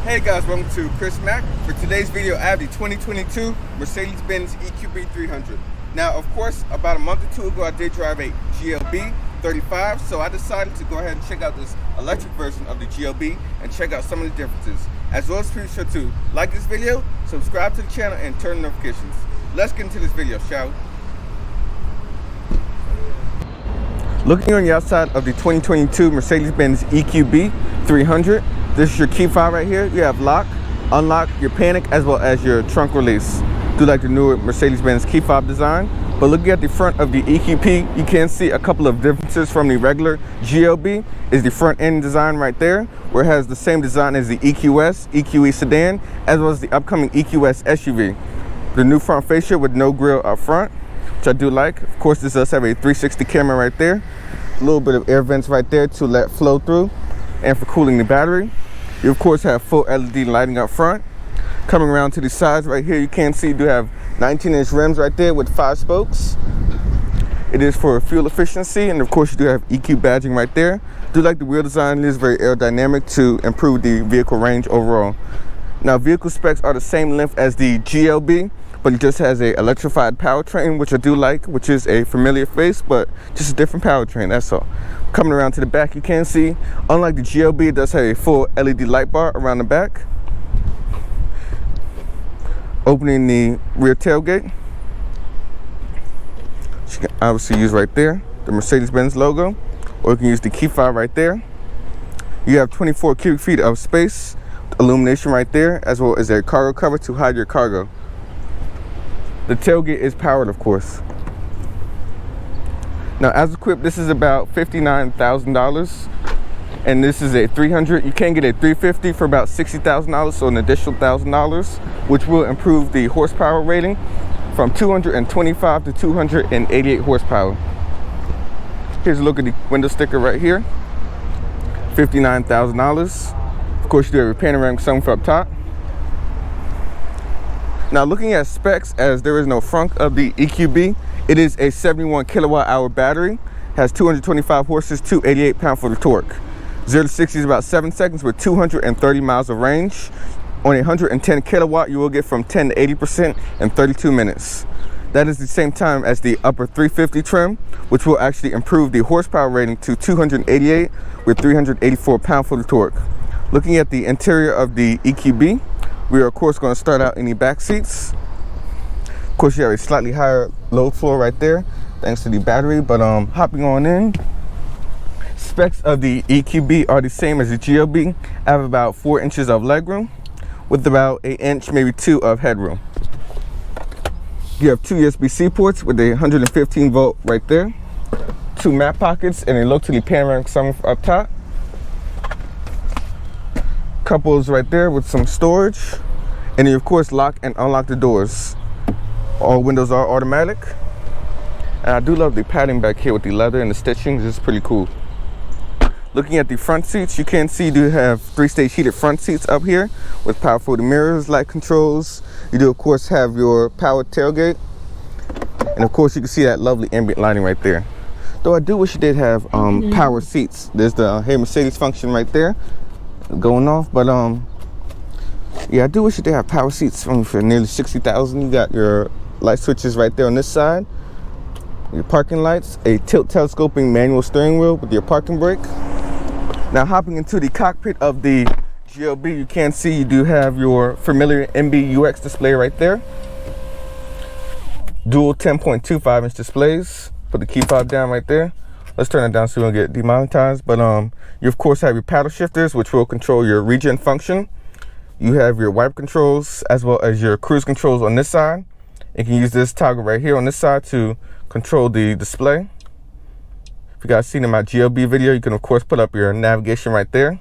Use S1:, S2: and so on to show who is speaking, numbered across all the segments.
S1: Hey guys, welcome to Chris Mack. For today's video, I have the 2022 Mercedes EQB 300. Now, of course, about a month or two ago, I did drive a GLB 35, so I decided to go ahead and check out this electric version of the GLB and check out some of the differences. As well as be sure to like this video, subscribe to the channel, and turn notifications. Let's get into this video, shall we? Looking on the outside of the 2022 Mercedes EQB 300, this is your key fob right here. You have lock, unlock, your panic, as well as your trunk release. Do like the newer Mercedes key fob design. But looking at the front of the EQB, you can see a couple of differences from the regular GLB. Is the front end design right there, where it has the same design as the EQS, EQE sedan, as well as the upcoming EQS SUV. The new front fascia with no grille up front, which I do like. Of course, this does have a 360 camera right there. A little bit of air vents right there to let flow through and for cooling the battery. You of course have full LED lighting up front. Coming around to the sides right here, you can see you do have 19-inch rims right there with 5 spokes. It is for fuel efficiency, and of course you do have EQ badging right there. Do like the wheel design. It is very aerodynamic to improve the vehicle range overall. Now, vehicle specs are the same length as the GLB, but it just has a electrified powertrain, which I do like, which is a familiar face, but just a different powertrain, that's all. Coming around to the back, you can see, unlike the GLB, it does have a full LED light bar around the back. Opening the rear tailgate, you can obviously use right there, the Mercedes-Benz logo, or you can use the key fob right there. You have 24 cubic feet of space, illumination right there, as well as a cargo cover to hide your cargo. The tailgate is powered, of course. Now, as equipped, this is about $59,000, and this is a 300. You can get a 350 for about $60,000, so an additional $1,000, which will improve the horsepower rating from 225 to 288 horsepower. Here's a look at the window sticker right here. $59,000. Of course, you do have a panoramic sunroof up top. Now, looking at specs, as there is no frunk of the EQB, it is a 71 kilowatt hour battery, has 225 horses, 288 pound-foot of torque. 0 to 60 is about 7 seconds with 230 miles of range. On a 110 kilowatt, you will get from 10 to 80% in 32 minutes. That is the same time as the upper 350 trim, which will actually improve the horsepower rating to 288 with 384 pound-foot of torque. Looking at the interior of the EQB, we are of course going to start out in the back seats. Of course, you have a slightly higher load floor right there, thanks to the battery. But hopping on in, specs of the EQB are the same as the GLB. I have about 4 inches of legroom with about 1 inch, maybe 2 of headroom. You have 2 USB-C ports with a 115 volt right there, 2 map pockets, and a look to the panoramic sunroof up top. Couples right there with some storage, and you of course lock and unlock the doors. All windows are automatic, and I do love the padding back here with the leather and the stitching. This is pretty cool. Looking at the front seats, you can see you do have 3-stage heated front seats up here with power folding mirrors, light controls. You do of course have your powered tailgate, and of course you can see that lovely ambient lighting right there. Though I do wish you did have power seats. There's the Hey Mercedes function right there going off, but yeah, I do wish you did have power seats for nearly $60,000. You got your light switches right there on this side, your parking lights, a tilt telescoping manual steering wheel with your parking brake. Now, hopping into the cockpit of the GLB, you can see you do have your familiar MBUX display right there. Dual 10.25 inch displays. Put the key fob down right there. Let's turn it down so we don't get demonetized. But you of course have your paddle shifters, which will control your regen function. You have your wiper controls as well as your cruise controls on this side. You can use this toggle right here on this side to control the display. If you guys seen in my GLB video, you can of course put up your navigation right there.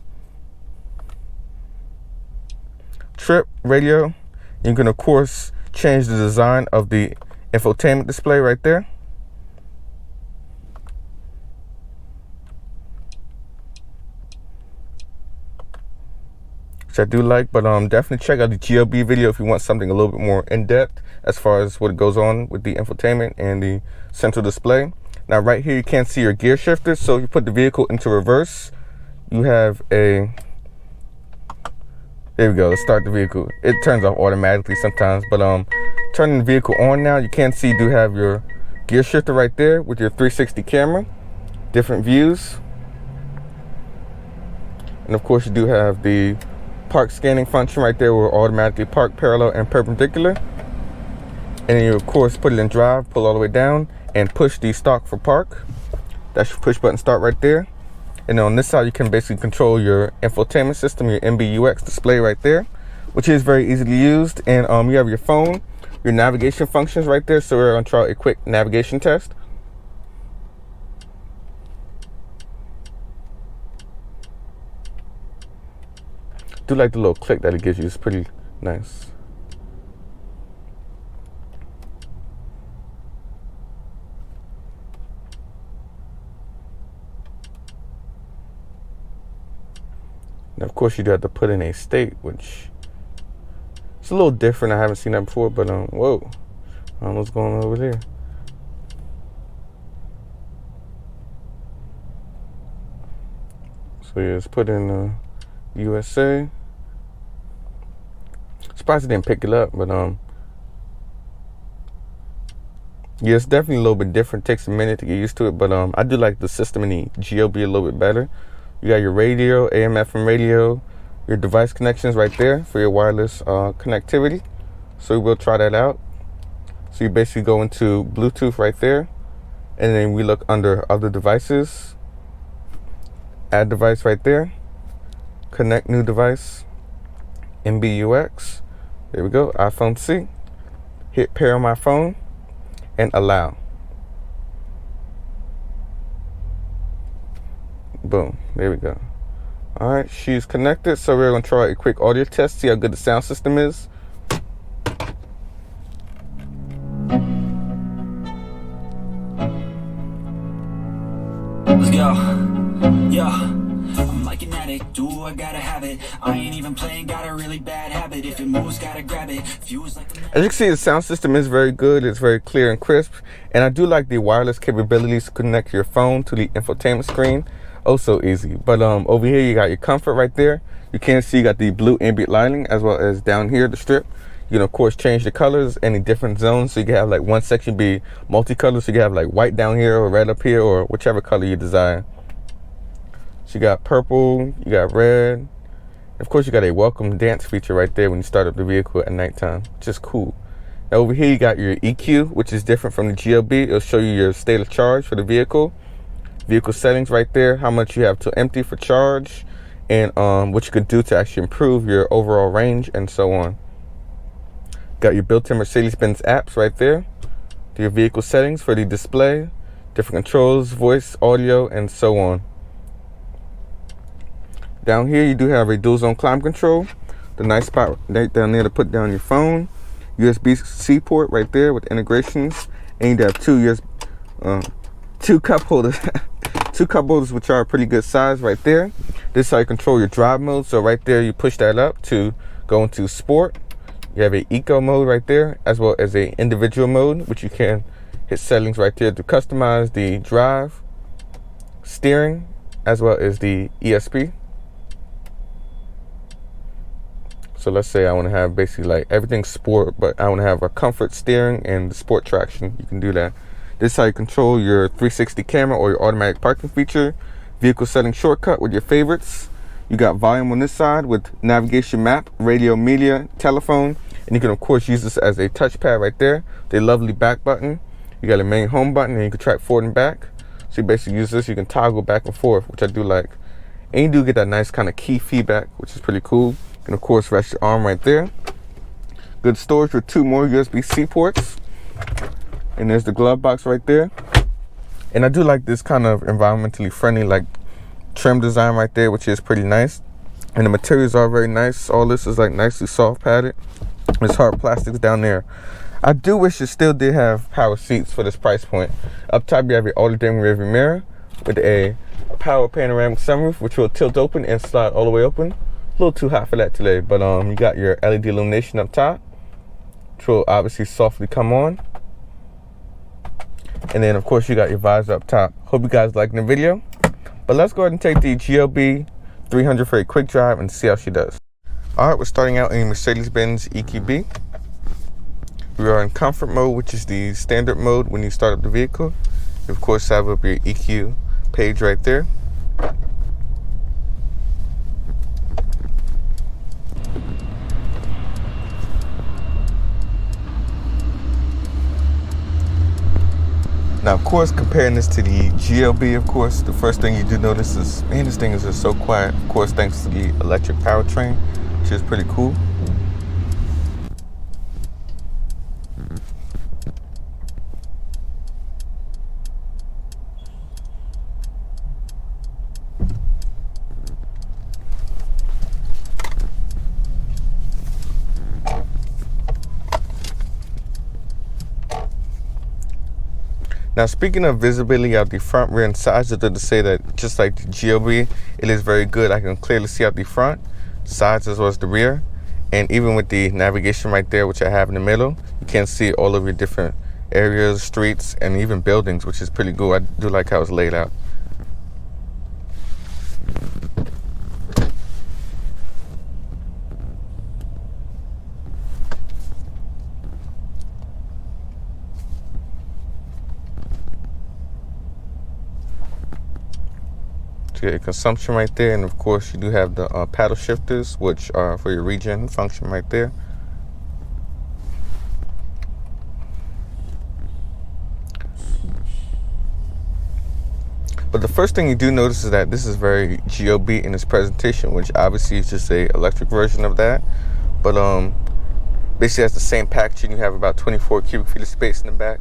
S1: Trip, radio. You can of course change the design of the infotainment display right there. Which I do like, but definitely check out the GLB video if you want something a little bit more in-depth as far as what goes on with the infotainment and the central display. Now right here you can see your gear shifter, so if you put the vehicle into reverse, you have a There we go. Let's start the vehicle. It turns off automatically sometimes, but turning the vehicle on now, you can see you do have your gear shifter right there with your 360 camera, different views, and of course you do have the park scanning function right there, where it will automatically park parallel and perpendicular. And then you of course put it in drive, pull all the way down, and push the stalk for park. That's your push button start right there. And then on this side, you can basically control your infotainment system, your MBUX display right there, which is very easily used. And you have your phone, your navigation functions right there. So we're gonna try a quick navigation test. Do like the little click that it gives you. It's pretty nice. And of course you do have to put in a state, which it's a little different. I haven't seen that before, but whoa, I don't know what's going on over there. So yeah, let's put in USA. Surprised it didn't pick it up, but yeah, it's definitely a little bit different. Takes a minute to get used to it, but I do like the system in the GLB a little bit better. You got your radio, AM, FM radio, your device connections right there for your wireless connectivity. So we'll try that out. So you basically go into Bluetooth right there, and then we look under other devices, add device right there, connect new device, MBUX. There we go, iPhone C. Hit pair on my phone and allow. Boom, there we go. All right, she's connected. So we're gonna try a quick audio test, see how good the sound system is.
S2: Let's go. Yeah, I'm like an addict. Do I gotta have it? I ain't even playing. Got a really bad habit. If it moves, gotta grab it. Fuse like.
S1: As you can see, the sound system is very good. It's very clear and crisp, and I do like the wireless capabilities to connect your phone to the infotainment screen. Oh, so easy. But over here you got your comfort right there. You can see you got the blue ambient lighting, as well as down here the strip. You can of course change the colors, any different zones, so you can have like one section be multicolored, so you can have like white down here or red up here, or whichever color you desire. So you got purple, you got red. Of course you got a welcome dance feature right there when you start up the vehicle at nighttime, which is cool. Now over here you got your EQ, which is different from the GLB. It'll show you your state of charge for the vehicle. Vehicle settings right there, how much you have to empty for charge, and what you could do to actually improve your overall range, and so on. Got your built-in Mercedes-Benz apps right there. Your vehicle settings for the display, different controls, voice, audio, and so on. Down here you do have a dual zone climate control. The nice spot right down there to put down your phone. USB-C port right there with integrations, and you have two cup holders. Two cup holders, which are a pretty good size right there. This is how you control your drive mode. So right there, you push that up to go into sport. You have a eco mode right there, as well as a individual mode, which you can hit settings right there to customize the drive, steering, as well as the ESP. So let's say I want to have basically like everything sport, but I want to have a comfort steering and the sport traction. You can do that. This is how you control your 360 camera or your automatic parking feature. Vehicle setting shortcut with your favorites. You got volume on this side with navigation map, radio, media, telephone, and you can of course use this as a touchpad right there. The lovely back button. You got a main home button, and you can track forward and back. So you basically use this, you can toggle back and forth, which I do like. And you do get that nice kind of key feedback, which is pretty cool. You can of course rest your arm right there. Good storage with 2 more USB-C ports. And there's the glove box right there. And I do like this kind of environmentally friendly like trim design right there, which is pretty nice. And the materials are very nice. All this is like nicely soft padded. There's hard plastics down there. I do wish it still did have power seats for this price point. Up top you have your auto dimming rearview mirror with a power panoramic sunroof, which will tilt open and slide all the way open. A little too hot for that today, but you got your LED illumination up top, which will obviously softly come on. And then of course you got your visor up top. Hope you guys liking the video. But let's go ahead and take the GLB 300 for a quick drive and see how she does. All right, we're starting out in Mercedes-Benz EQB. We are in Comfort Mode, which is the standard mode when you start up the vehicle. You, of course, have up your EQ page right there. Now, of course, comparing this to the GLB, of course, the first thing you do notice is, man, this thing is just so quiet. Of course, thanks to the electric powertrain, which is pretty cool. Now, speaking of visibility out the front, rear, and sides, I did to say that just like the GLB, it is very good. I can clearly see out the front, sides, as well as the rear. And even with the navigation right there, which I have in the middle, you can see all of your different areas, streets, and even buildings, which is pretty cool. I do like how it's laid out. Your consumption right there, and of course you do have the paddle shifters, which are for your regen function right there. But the first thing you do notice is that this is very GLB in its presentation, which obviously is just a electric version of that. But basically has the same packaging. You have about 24 cubic feet of space in the back.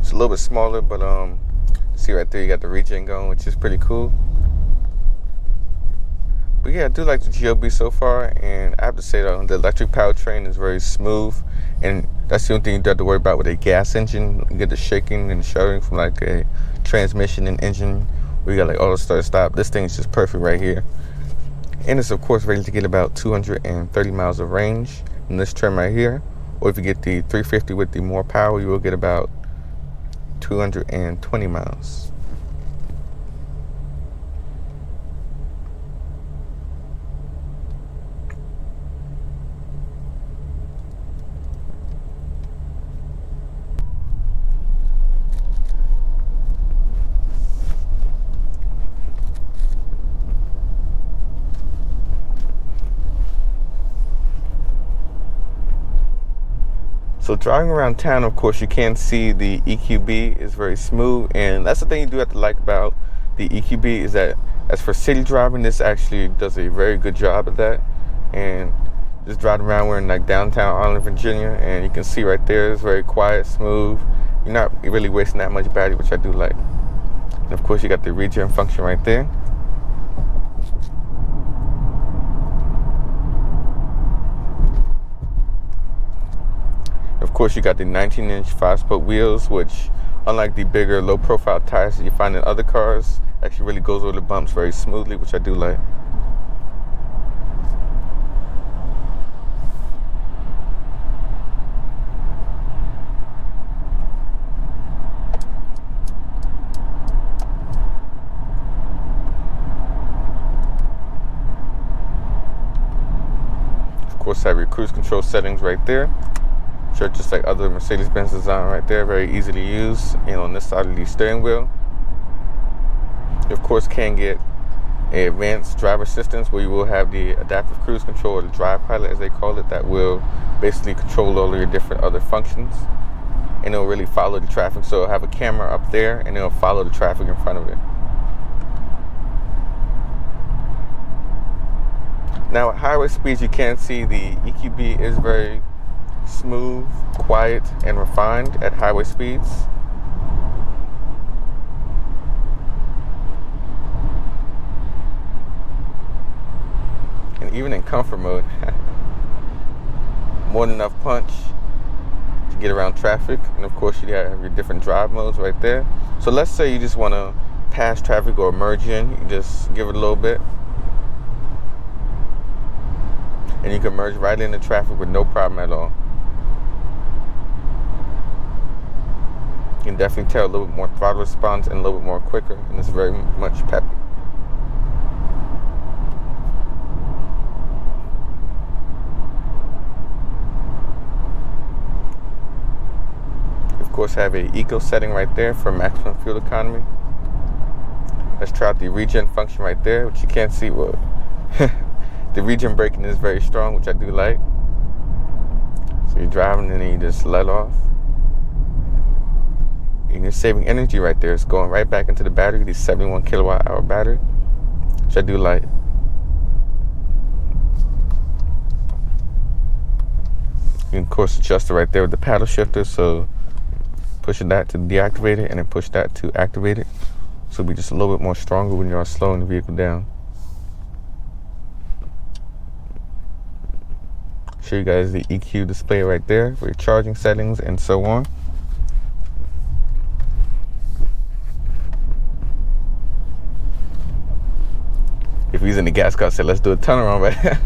S1: It's a little bit smaller, but see right there, you got the regen going, which is pretty cool. But yeah, I do like the GLB so far, and I have to say though, the electric powertrain is very smooth, and that's the only thing you do have to worry about with a gas engine. You get the shaking and shuddering from like a transmission and engine where you got like auto start stop. This thing is just perfect right here, and it's of course ready to get about 230 miles of range in this trim right here. Or if you get the 350 with the more power, you will get about 220 miles. So driving around town, of course, you can see the EQB is very smooth, and that's the thing you do have to like about the EQB is that as for city driving, this actually does a very good job at that. And just driving around, we're in like downtown Arlington, Virginia, and you can see right there, it's very quiet, smooth. You're not really wasting that much battery, which I do like. And of course, you got the regen function right there. Of course, you got the 19-inch 5-spoke wheels, which, unlike the bigger, low-profile tires that you find in other cars, actually really goes over the bumps very smoothly, which I do like. Of course, have your cruise control settings right there. Just like other Mercedes-Benz design right there, very easy to use. And on this side of the steering wheel, you of course can get an advanced driver assistance where you will have the adaptive cruise control, or the drive pilot as they call it, that will basically control all of your different other functions, and it'll really follow the traffic. So it'll have a camera up there and it'll follow the traffic in front of it. Now at highway speeds, you can see the EQB is very smooth, quiet, and refined at highway speeds. And even in comfort mode, more than enough punch to get around traffic. And of course, you have your different drive modes right there. So let's say you just want to pass traffic or merge in, you can just give it a little bit, and you can merge right into traffic with no problem at all. You can definitely tell a little bit more throttle response and a little bit more quicker, and it's very much peppy. course have a eco setting right there for maximum fuel economy. Let's try out the regen function right there, which you can't see. Well, the regen braking is very strong, which I do like. So you're driving and then you just let off. And you're saving energy right there. It's going right back into the battery, the 71 kilowatt hour battery, which I do like. You can of course adjust it right there with the paddle shifter, so push that to deactivate it and then push that to activate it. So it'll be just a little bit more stronger when you are slowing the vehicle down. Show you guys the EQ display right there for your charging settings and so on. If he's in the gas car, I said let's do a turnaround right.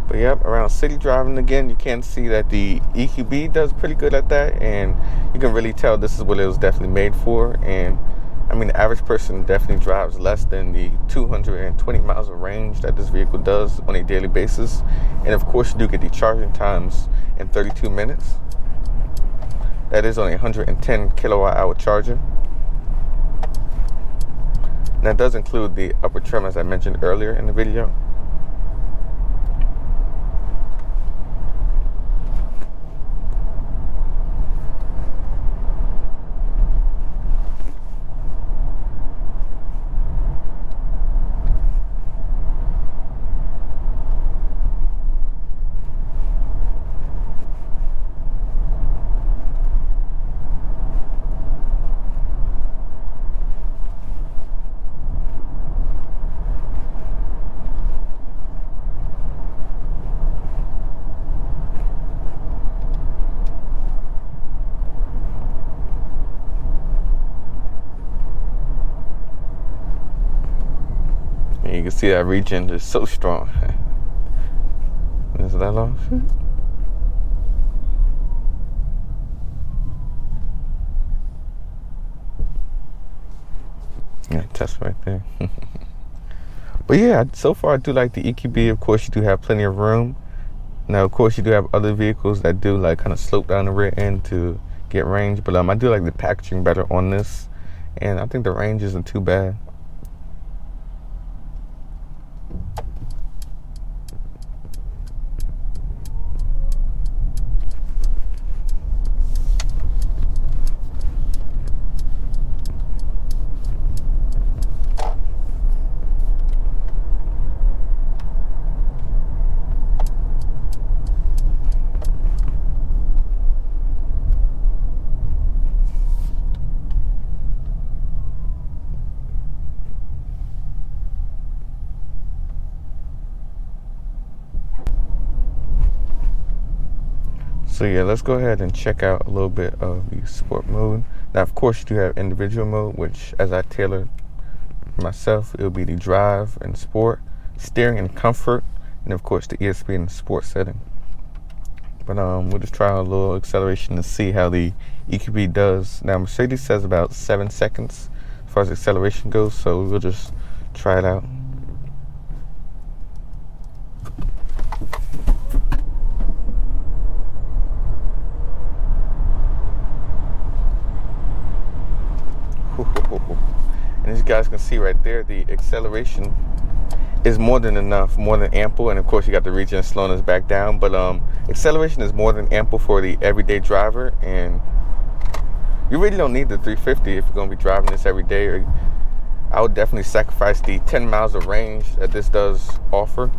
S1: But yep, around city driving again, you can see that the EQB does pretty good at that, and you can really tell this is what it was definitely made for. And I mean, the average person definitely drives less than the 220 miles of range that this vehicle does on a daily basis. And of course, you do get the charging times in 32 minutes. That is on a 110 kilowatt hour charger. And that does include the upper trim, as I mentioned earlier in the video. You can see that regen is so strong. Is that off? Yeah, test right there. But yeah, so far I do like the EQB. Of course, you do have plenty of room. Now, of course, you do have other vehicles that do like kind of slope down the rear end to get range. But I do like the packaging better on this, and I think the range isn't too bad. So yeah, let's go ahead and check out a little bit of the sport mode. Now, of course, you do have individual mode, which as I tailored myself, it'll be the drive and sport, steering and comfort, and of course the ESP and sport setting. But we'll just try a little acceleration to see how the EQB does. Now, Mercedes says about 7 seconds as far as acceleration goes, so we'll just try it out. And as you guys can see right there, the acceleration is more than enough, more than ample. And of course, you got the regen slowing us back down. But acceleration is more than ample for the everyday driver. And you really don't need the 350 if you're going to be driving this every day. I would definitely sacrifice the 10 miles of range that this does offer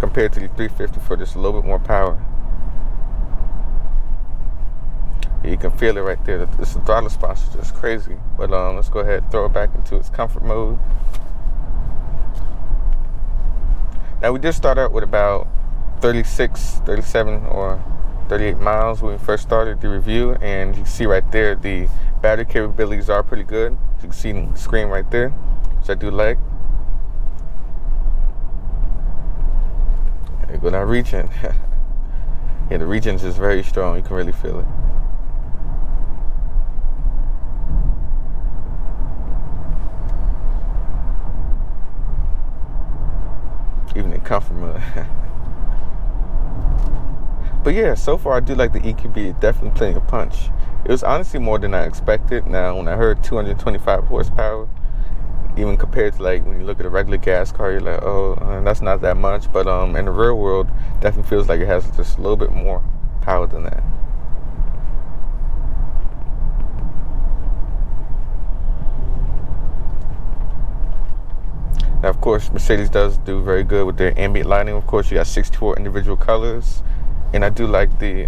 S1: compared to the 350 for just a little bit more power. You can feel it right there. This throttle response is just crazy. But let's go ahead and throw it back into its comfort mode. Now, we did start out with about 36, 37, or 38 miles when we first started the review. And you can see right there, the battery capabilities are pretty good. You can see the screen right there, which I do like. There you go, now regen. Yeah, the regen is just very strong. You can really feel it. Comfort Mode. But yeah, so far I do like the EQB. Definitely playing a punch. It was honestly more than I expected. Now, when I heard 225 horsepower, even compared to like when you look at a regular gas car, you're like, oh, that's not that much. But in the real world, definitely feels like it has just a little bit more power than that. Now, of course, Mercedes does do very good with their ambient lighting. Of course, you got 64 individual colors. And I do like the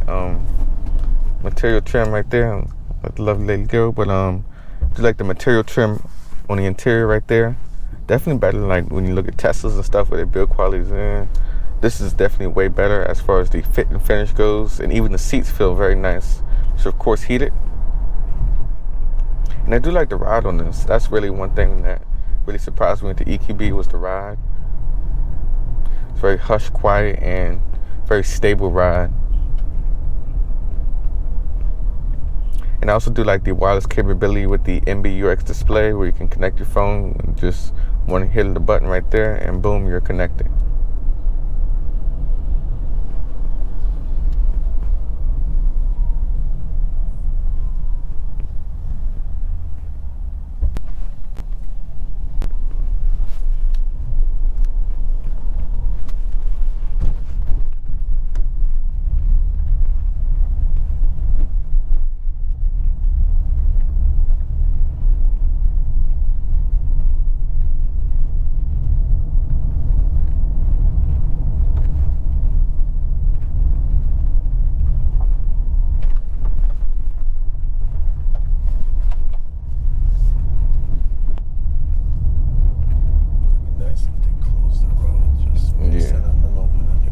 S1: material trim right there. Let the lovely lady go. But I do like the material trim on the interior right there. Definitely better than like when you look at Teslas and stuff where their build qualities in. This is definitely way better as far as the fit and finish goes. And even the seats feel very nice. So, of course, heated. And I do like the ride on this. That's really one thing that really surprised me with the EQB was the ride. It's very hush, quiet, and very stable ride. And I also do like the wireless capability with the MBUX display where you can connect your phone and just one hit of the button right there and boom, you're connected.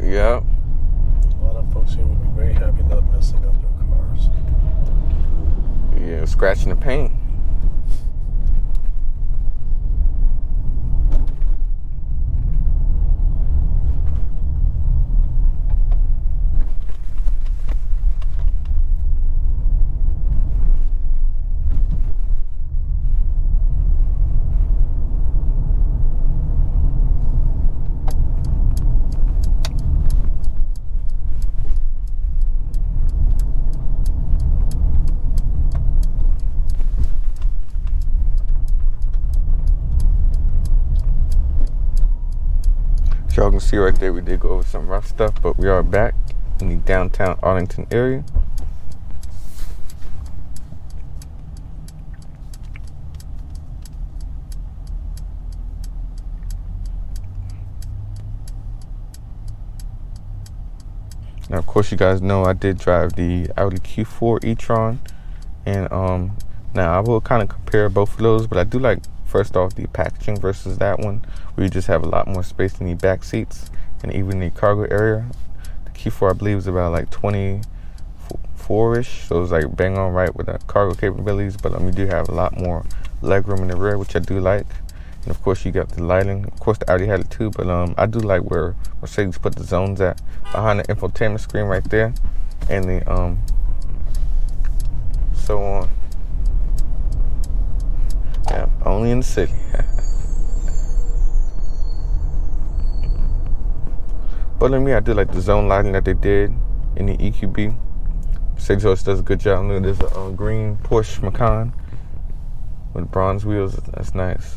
S1: Yep.
S3: A lot of folks here would be very happy not messing up their cars.
S1: Yeah, scratching the paint. Y'all can see right there we did go over some rough stuff, but we are back in the downtown Arlington area. Now, of course, you guys know I did drive the Audi Q4 e-tron, and now I will kind of compare both of those, but I do like, first off, the packaging versus that one, where you just have a lot more space in the back seats and even the cargo area. The Q4, I believe, is about like 24-ish, so it's like bang on right with the cargo capabilities, but you do have a lot more legroom in the rear, which I do like. And of course, you got the lighting. Of course, the Audi had it too, but I do like where Mercedes put the zones at behind the infotainment screen right there, and the so on. Yeah, only in the city. But I do like the zone lighting that they did in the EQB. Mercedes always does a good job. Look, there's a green Porsche Macan with bronze wheels. That's nice.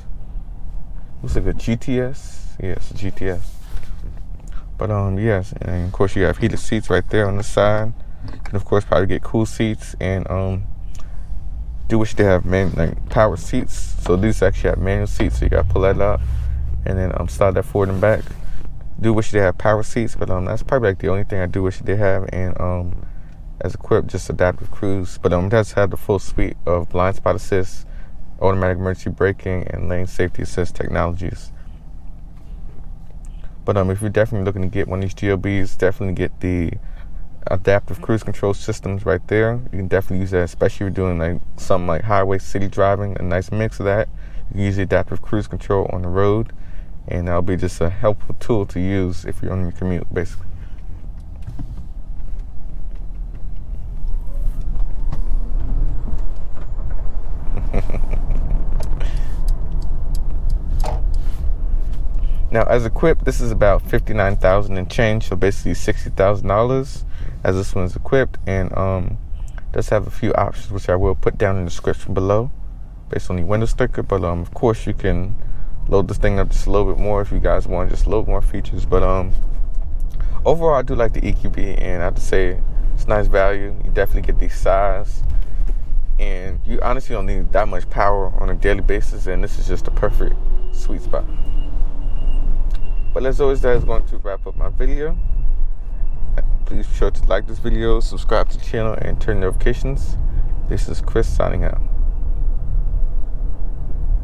S1: Looks like a GTS. Yeah, it's a GTS. But yes, and of course you have heated seats right there on the side. And of course probably get cool seats, and do wish they have power seats. So these actually have manual seats, so you gotta pull that up and then slide that forward and back. Do wish they have power seats, but that's probably like the only thing I do wish they have. And as equipped, just adaptive cruise. But it does have the full suite of blind spot assist, automatic emergency braking, and lane safety assist technologies. But if you're definitely looking to get one of these GLBs, definitely get the adaptive cruise control systems right there. You can definitely use that, especially if you're doing something like highway city driving, a nice mix of that. You can use the adaptive cruise control on the road, and that'll be just a helpful tool to use if you're on your commute, basically. Now, as equipped, this is about $59,000 and change, so basically $60,000 as this one is equipped, and does have a few options which I will put down in the description below based on the window sticker. But of course, you can load this thing up just a little bit more if you guys want just a little more features. But overall, I do like the EQB, and I have to say it's nice value. You definitely get the size, and you honestly don't need that much power on a daily basis, and this is just a perfect sweet spot. But as always, that is going to wrap up my video. Please be sure to like this video, subscribe to the channel, and turn notifications. This is Chris signing out.